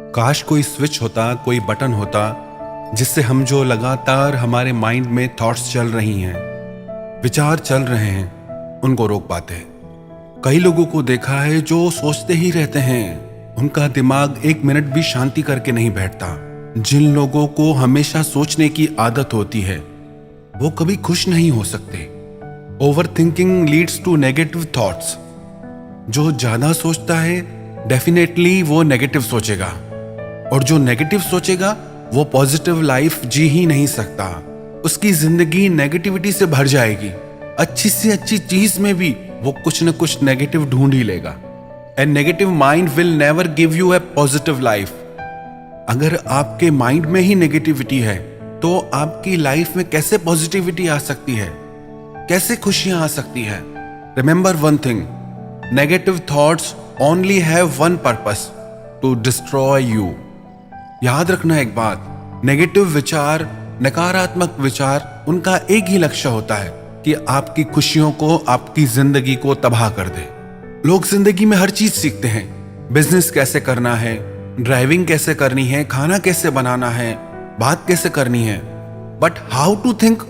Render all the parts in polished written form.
काश कोई स्विच होता, कोई बटन होता जिससे हम जो लगातार हमारे माइंड में थॉट्स चल रही हैं, विचार चल रहे हैं, उनको रोक पाते हैं। कई लोगों को देखा है जो सोचते ही रहते हैं, उनका दिमाग एक मिनट भी शांति करके नहीं बैठता। जिन लोगों को हमेशा सोचने की आदत होती है वो कभी खुश नहीं हो सकते। Overthinking leads to negative thoughts. जो ज्यादा सोचता है डेफिनेटली वो नेगेटिव सोचेगा, और जो नेगेटिव सोचेगा वो पॉजिटिव लाइफ जी ही नहीं सकता। उसकी जिंदगी नेगेटिविटी से भर जाएगी। अच्छी से अच्छी चीज में भी वो कुछ न कुछ नेगेटिव ढूंढ ही लेगा। A negative mind will never give you a positive life. अगर आपके माइंड में ही नेगेटिविटी है तो आपकी लाइफ में कैसे पॉजिटिविटी आ सकती है, कैसे खुशियां आ सकती है? Remember one thing, negative thoughts only have one purpose, to destroy you. याद रखना एक बात, नेगेटिव विचार, नकारात्मक विचार, उनका एक ही लक्ष्य होता है कि आपकी खुशियों को, आपकी जिंदगी को तबाह कर दे। लोग जिंदगी में हर चीज सीखते हैं। बिजनेस कैसे करना है, ड्राइविंग कैसे करनी है, खाना कैसे बनाना है, बात कैसे करनी है, बट हाउ टू थिंक,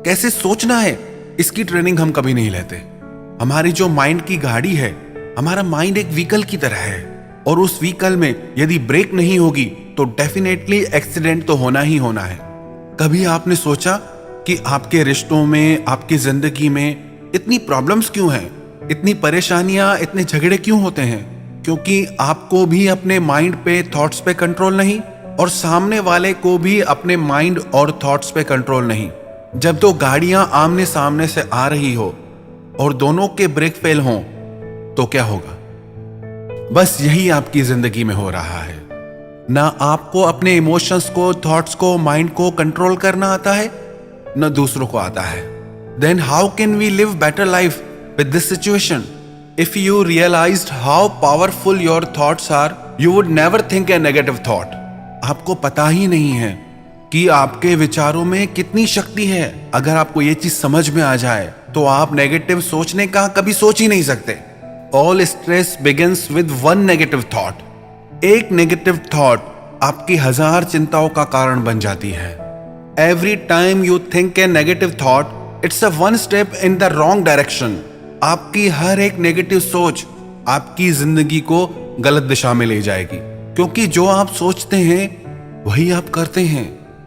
कैसे सोचना है, इसकी ट्रेनिंग हम कभी नहीं लेते। हमारी जो माइंड की गाड़ी है, हमारा माइंड एक व्हीकल की तरह है, और उस व्हीकल में यदि ब्रेक नहीं होगी तो डेफिनेटली एक्सीडेंट तो होना ही होना है। कभी आपने सोचा कि आपके रिश्तों में, आपकी जिंदगी में इतनी प्रॉब्लम्स क्यों हैं, इतनी परेशानियां, इतने झगड़े क्यों होते हैं? क्योंकि आपको भी अपने माइंड पे, थॉट्स पे कंट्रोल नहीं, और सामने वाले को भी अपने माइंड और थॉट्स पे कंट्रोल नहीं। जब दो गाड़ियां आमने सामने से आ रही हो और दोनों के ब्रेक फेल हों तो क्या होगा? बस यही आपकी जिंदगी में हो रहा है। ना आपको अपने इमोशंस को, थॉट्स को, माइंड को कंट्रोल करना आता है, न दूसरों को आता है। Then how can we live better life with this situation? If you realized how powerful your thoughts are, you would never think a negative thought. आपको पता ही नहीं है कि आपके विचारों में कितनी शक्ति है। अगर आपको ये चीज समझ में आ जाए तो आप नेगेटिव सोचने का कभी सोच ही नहीं सकते। All stress begins with one negative thought. एक नेगेटिव थॉट आपकी 1000 चिंताओं का कारण बन जाती है। Every time you think a negative thought, it's a one step in the wrong direction. आपकी हर एक नेगेटिव सोच आपकी जिंदगी को गलत दिशा में ले जाएगी, क्योंकि जो आप सोचते हैं वही आप करते हैं,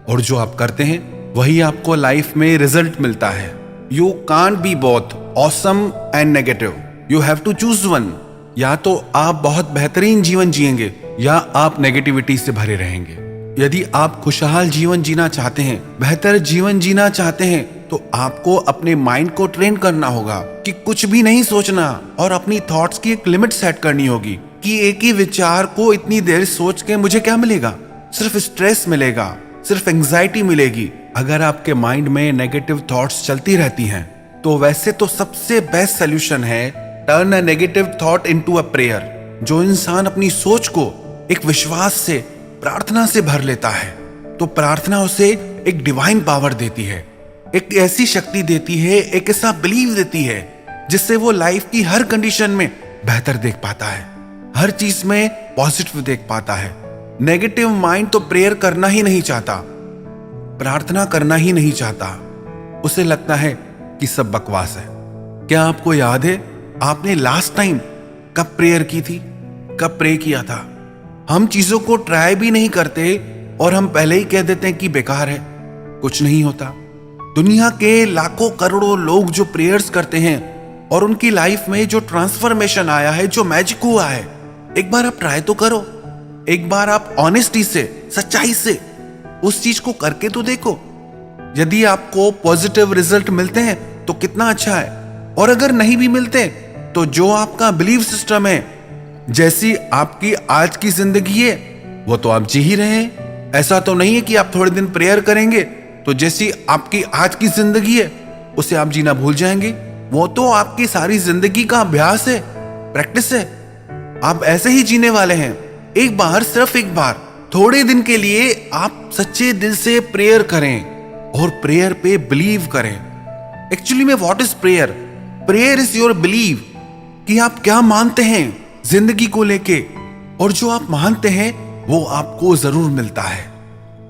और जो आप करते हैं वही आपको लाइफ में रिजल्ट मिलता है। You can't be both awesome and negative, you have to choose one. या तो आप बहुत बेहतरीन जीवन जिएंगे या आप नेगेटिविटी से भरे रहेंगे। यदि आप खुशहाल जीवन जीना चाहते हैं, बेहतर जीवन जीना चाहते हैं, तो आपको अपने माइंड को ट्रेन करना होगा कि कुछ भी नहीं सोचना, और अपनी थॉट्स की एक लिमिट सेट करनी होगी कि एक ही विचार को इतनी देर सोच के मुझे क्या मिलेगा? सिर्फ स्ट्रेस मिलेगा, सिर्फ एंजाइटी मिलेगी। अगर आपके माइंड में नेगेटिव थॉट्स चलती रहती हैं तो वैसे तो सबसे बेस्ट सोल्यूशन है turn a negative thought into a prayer. जो इंसान अपनी सोच को एक विश्वास से, प्रार्थना से भर लेता है, तो प्रार्थना उसे एक डिवाइन पावर देती है, एक ऐसी शक्ति देती है, एक ऐसा बिलीव देती है जिससे वो लाइफ की हर कंडीशन में बेहतर देख पाता है, हर चीज में पॉजिटिव देख पाता है। नेगेटिव माइंड तो प्रेयर करना ही नहीं चाहता, प्रार्थना करना ही नहीं चाहता। उसे लगता है कि सब बकवास है। क्या आपको याद है आपने लास्ट टाइम कब प्रेयर की थी, कब प्रे किया था? हम चीजों को ट्राई भी नहीं करते और हम पहले ही कह देते हैं कि बेकार है, कुछ नहीं होता। दुनिया के लाखों करोड़ों लोग जो प्रेयर्स करते हैं और उनकी लाइफ में जो ट्रांसफॉर्मेशन आया है, जो मैजिक हुआ है, एक बार आप ट्राई तो करो। एक बार आप ऑनेस्टी से, सच्चाई से उस चीज को करके तो देखो। यदि आपको पॉजिटिव रिजल्ट मिलते हैं तो कितना अच्छा है, और अगर नहीं भी मिलते तो जो आपका बिलीव सिस्टम है, जैसी आपकी आज की जिंदगी है वो तो आप जी ही रहे हैं। ऐसा तो नहीं है कि आप थोड़े दिन प्रेयर करेंगे तो जैसी आपकी आज की जिंदगी है उसे आप जीना भूल जाएंगे। वो तो आपकी सारी जिंदगी का अभ्यास है, प्रैक्टिस है। आप ऐसे ही जीने वाले हैं। एक बार, सिर्फ एक बार, थोड़े दिन के लिए आप सच्चे दिल से प्रेयर करें और प्रेयर पे बिलीव करें। एक्चुअली में what is prayer? Prayer is your believe कि आप क्या मानते हैं जिंदगी को लेके, और जो आप मानते हैं वो आपको जरूर मिलता है।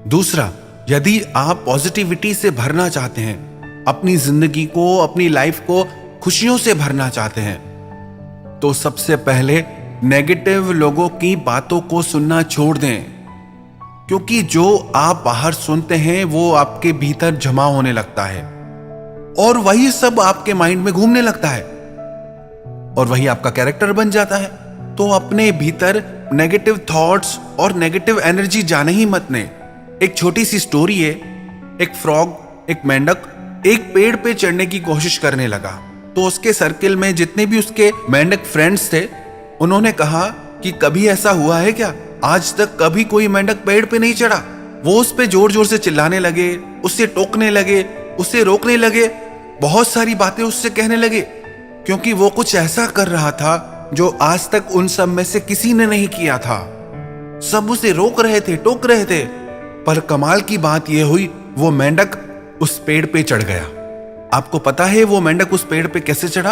दूसरा, यदि आप पॉजिटिविटी से भरना चाहते हैं, अपनी जिंदगी को, अपनी लाइफ को खुशियों से भरना चाहते हैं, तो सबसे पहले नेगेटिव लोगों की बातों को सुनना छोड़ दें, क्योंकि जो आप बाहर सुनते हैं वो आपके भीतर जमा होने लगता है और वही सब आपके माइंड में घूमने लगता है और वही आपका कैरेक्टर बन जाता है। तो अपने भीतर नेगेटिव थॉट्स और नेगेटिव एनर्जी जाने ही मत दें। एक छोटी सी स्टोरी है। एक फ्रॉग, एक मेंढक एक पेड़ पे चढ़ने की कोशिश करने लगा, तो उसके सर्किल में जितने भी उसके मेंढक फ्रेंड्स थे, उन्होंने कहा कि कभी ऐसा हुआ है क्या, आज तक कभी कोई मेंढक पेड़ पे नहीं चढ़ा। वो उस पे जोर जोर से चिल्लाने लगे, उससे टोकने लगे, उससे रोकने लगे, बहुत सारी बातें उससे कहने लगे, क्योंकि वो कुछ ऐसा कर रहा था जो आज तक उन सब में से किसी ने नहीं किया था। सब उसे रोक रहे थे, टोक रहे थे, पर कमाल की बात यह हुई, वो मेंढक उस पेड़ पे चढ़ गया। आपको पता है वो मेंढक उस पेड़ पे कैसे चढ़ा?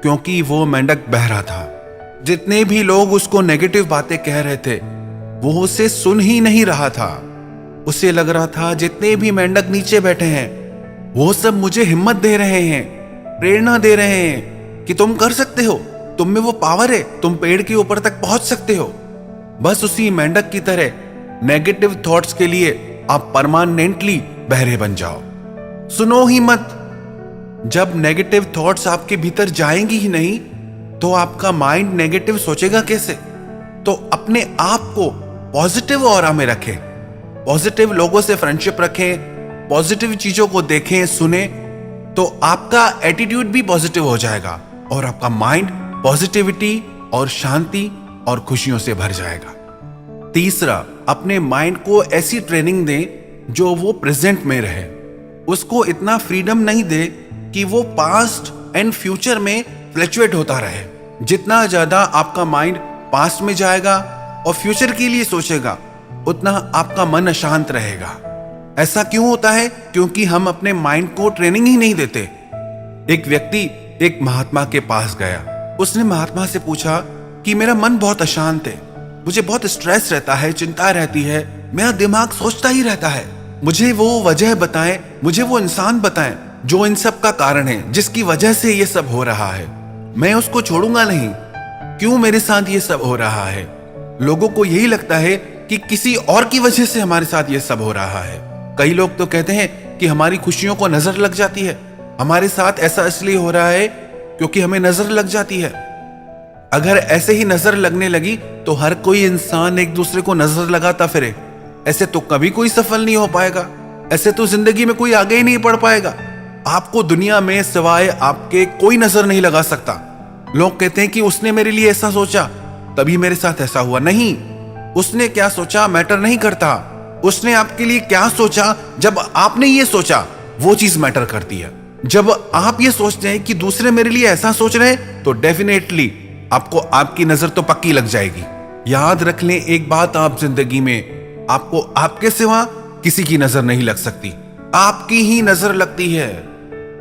क्योंकि वो मेंढक बहरा था। जितने भी लोग उसको नेगेटिव बातें कह रहे थे, वो उसे सुन ही नहीं रहा था। उसे लग रहा था जितने भी मेंढक नीचे बैठे हैं, वो सब मुझे हिम्मत दे रहे हैं, प्रेरणा दे रहे हैं कि तुम कर सकते हो, तुम में वो पावर है, तुम पेड़ के ऊपर तक पहुंच सकते हो। बस उसी मेंढक की तरह नेगेटिव थॉट्स के लिए आप परमानेंटली बहरे बन जाओ। सुनो ही मत। जब नेगेटिव थॉट्स आपके भीतर जाएंगी ही नहीं, तो आपका माइंड नेगेटिव सोचेगा कैसे? तो अपने आप को पॉजिटिव ऑरा में रखें, पॉजिटिव लोगों से फ्रेंडशिप रखें, पॉजिटिव चीजों को देखें, सुने, तो आपका एटीट्यूड भी पॉजिटिव हो जाएगा और आपका माइंड पॉजिटिविटी और शांति और खुशियों से भर जाएगा। तीसरा, अपने माइंड को ऐसी ट्रेनिंग दें जो वो प्रेजेंट में रहे। उसको इतना फ्रीडम नहीं दे कि वो पास्ट एंड फ्यूचर में फ्लक्चुएट होता रहे। जितना ज्यादा आपका माइंड पास्ट में जाएगा और फ्यूचर के लिए सोचेगा, उतना आपका मन अशांत रहेगा। ऐसा क्यों होता है? क्योंकि हम अपने माइंड को ट्रेनिंग ही नहीं देते। एक व्यक्ति एक महात्मा के पास गया। उसने महात्मा से पूछा कि मेरा मन बहुत अशांत है, मुझे बहुत स्ट्रेस रहता है, चिंता रहती है, मेरा दिमाग सोचता ही रहता है, मुझे वो वजह बताएं, मुझे वो इंसान बताएं जो इन सब का कारण है, जिसकी वजह से ये सब हो रहा है। मैं उसको छोड़ूंगा नहीं। क्यों मेरे साथ ये सब हो रहा है? लोगों को यही लगता है कि किसी और की वजह से हमारे साथ ये सब हो रहा है। कई लोग तो कहते हैं कि हमारी खुशियों को नजर लग जाती है। हमारे साथ ऐसा इसलिए हो रहा है क्योंकि हमें नजर लग जाती है। अगर ऐसे ही नजर लगने लगी तो हर कोई इंसान एक दूसरे को नजर लगाता फिरे, ऐसे तो कभी कोई सफल नहीं हो पाएगा, ऐसे तो जिंदगी में कोई आगे ही नहीं बढ़ पाएगा। आपको दुनिया में सिवाय आपके कोई नजर नहीं लगा सकता। लोग कहते हैं कि उसने मेरे लिए ऐसा सोचा तभी मेरे साथ ऐसा हुआ। नहीं, उसने क्या सोचा मैटर नहीं करता। उसने आपके लिए क्या सोचा, जब आपने ये सोचा वो चीज मैटर करती है। जब आप ये सोचते हैं कि दूसरे मेरे लिए ऐसा सोच रहे हैं, तो डेफिनेटली आपको आपकी नजर तो पक्की लग जाएगी। याद रख लें एक बात, आप जिंदगी में आपको आपके सिवा किसी की नजर नहीं लग सकती, आपकी ही नजर लगती है।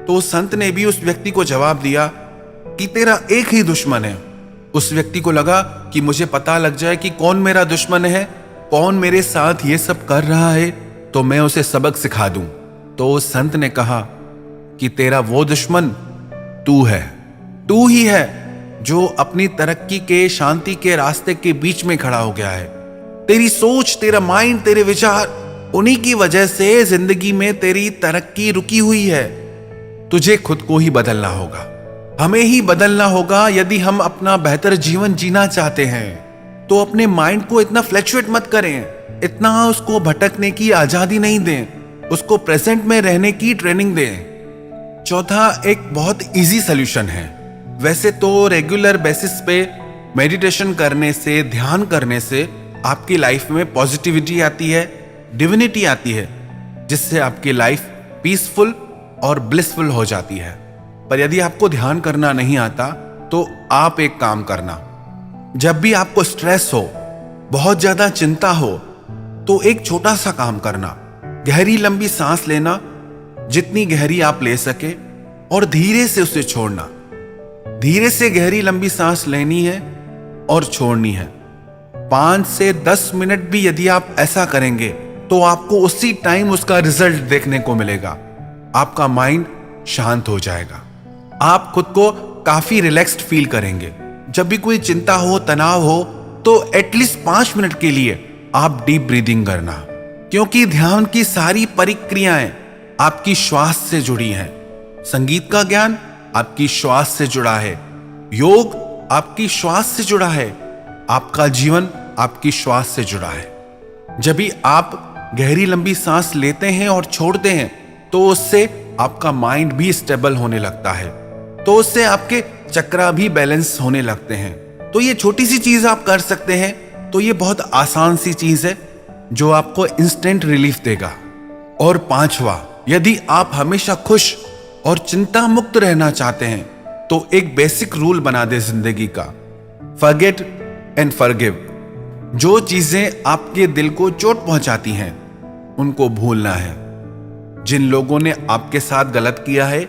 तो संत ने भी उस व्यक्ति को जवाब दिया कि तेरा एक ही दुश्मन है। उस व्यक्ति को लगा कि मुझे पता लग जाए कि कौन मेरा दुश्मन है, कौन मेरे साथ ये सब कर रहा है, तो मैं उसे सबक सिखा दूं। तो संत ने कहा कि तेरा वो दुश्मन तू है, तू ही है जो अपनी तरक्की के, शांति के रास्ते के बीच में खड़ा हो गया है। तेरी सोच, तेरा माइंड, तेरे विचार, उन्हीं की वजह से जिंदगी में तेरी तरक्की रुकी हुई है। तुझे खुद को ही बदलना होगा, हमें ही बदलना होगा। यदि हम अपना बेहतर जीवन जीना चाहते हैं तो अपने माइंड को इतना फ्लक्चुएट मत करें, इतना उसको भटकने की आजादी नहीं दें, उसको प्रेजेंट में रहने की ट्रेनिंग दें। चौथा, एक बहुत इजी सॉल्यूशन है। वैसे तो रेगुलर बेसिस पे मेडिटेशन करने से, ध्यान करने से आपकी लाइफ में पॉजिटिविटी आती है, डिविनिटी आती है, जिससे आपकी लाइफ पीसफुल और ब्लिसफुल हो जाती है। पर यदि आपको ध्यान करना नहीं आता तो आप एक काम करना, जब भी आपको स्ट्रेस हो, बहुत ज्यादा चिंता हो, तो एक छोटा सा काम करना, गहरी लंबी सांस लेना, जितनी गहरी आप ले सके, और धीरे से उसे छोड़ना। धीरे से गहरी लंबी सांस लेनी है और छोड़नी है। 5 से 10 मिनट भी यदि आप ऐसा करेंगे तो आपको उसी टाइम उसका रिजल्ट देखने को मिलेगा। आपका माइंड शांत हो जाएगा, आप खुद को काफी रिलैक्स्ड फील करेंगे। जब भी कोई चिंता हो, तनाव हो, तो एटलीस्ट 5 मिनट के लिए आप डीप ब्रीदिंग करना, क्योंकि ध्यान की सारी प्रक्रियाएं आपकी श्वास से जुड़ी हैं। संगीत का ज्ञान आपकी श्वास से जुड़ा है, योग आपकी श्वास से जुड़ा है, आपका जीवन आपकी श्वास से जुड़ा है। जब भी आप गहरी लंबी सांस लेते हैं और छोड़ते हैं तो उससे आपका माइंड भी स्टेबल होने लगता है, तो उससे आपके चक्रा भी बैलेंस होने लगते हैं। तो ये छोटी सी चीज आप कर सकते हैं, तो ये बहुत आसान सी चीज है जो आपको इंस्टेंट रिलीफ देगा। और 5वां, यदि आप हमेशा खुश और चिंता मुक्त रहना चाहते हैं तो एक बेसिक रूल बना दे जिंदगी का, फॉरगेट एंड फॉरगिव। जो चीजें आपके दिल को चोट पहुंचाती हैं उनको भूलना है। जिन लोगों ने आपके साथ गलत किया है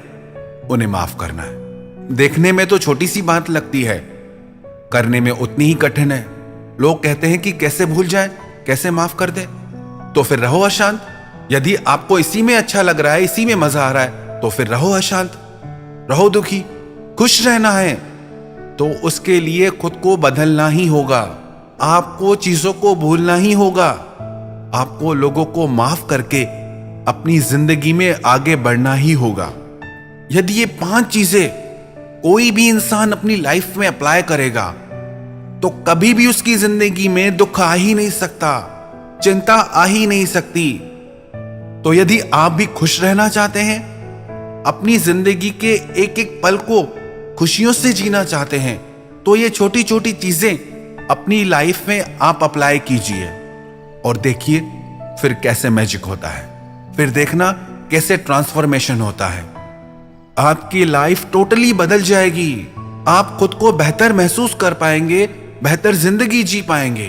उन्हें माफ करना है। देखने में तो छोटी सी बात लगती है, करने में उतनी ही कठिन है। लोग कहते हैं कि कैसे भूल जाए, कैसे माफ कर दे। तो फिर रहो अशांत। यदि आपको इसी में अच्छा लग रहा है, इसी में मजा आ रहा है, तो फिर रहो अशांत, रहो दुखी। खुश रहना है तो उसके लिए खुद को बदलना ही होगा, आपको चीजों को भूलना ही होगा, आपको लोगों को माफ करके अपनी जिंदगी में आगे बढ़ना ही होगा। यदि ये 5 चीजें कोई भी इंसान अपनी लाइफ में अप्लाई करेगा तो कभी भी उसकी जिंदगी में दुख आ ही नहीं सकता, चिंता आ ही नहीं सकती। तो यदि आप भी खुश रहना चाहते हैं, अपनी जिंदगी के एक एक पल को खुशियों से जीना चाहते हैं, तो ये छोटी छोटी चीजें अपनी लाइफ में आप अप्लाई कीजिए और देखिए फिर कैसे मैजिक होता है। फिर देखना कैसे ट्रांसफॉर्मेशन होता है। आपकी लाइफ टोटली बदल जाएगी। आप खुद को बेहतर महसूस कर पाएंगे, बेहतर जिंदगी जी पाएंगे।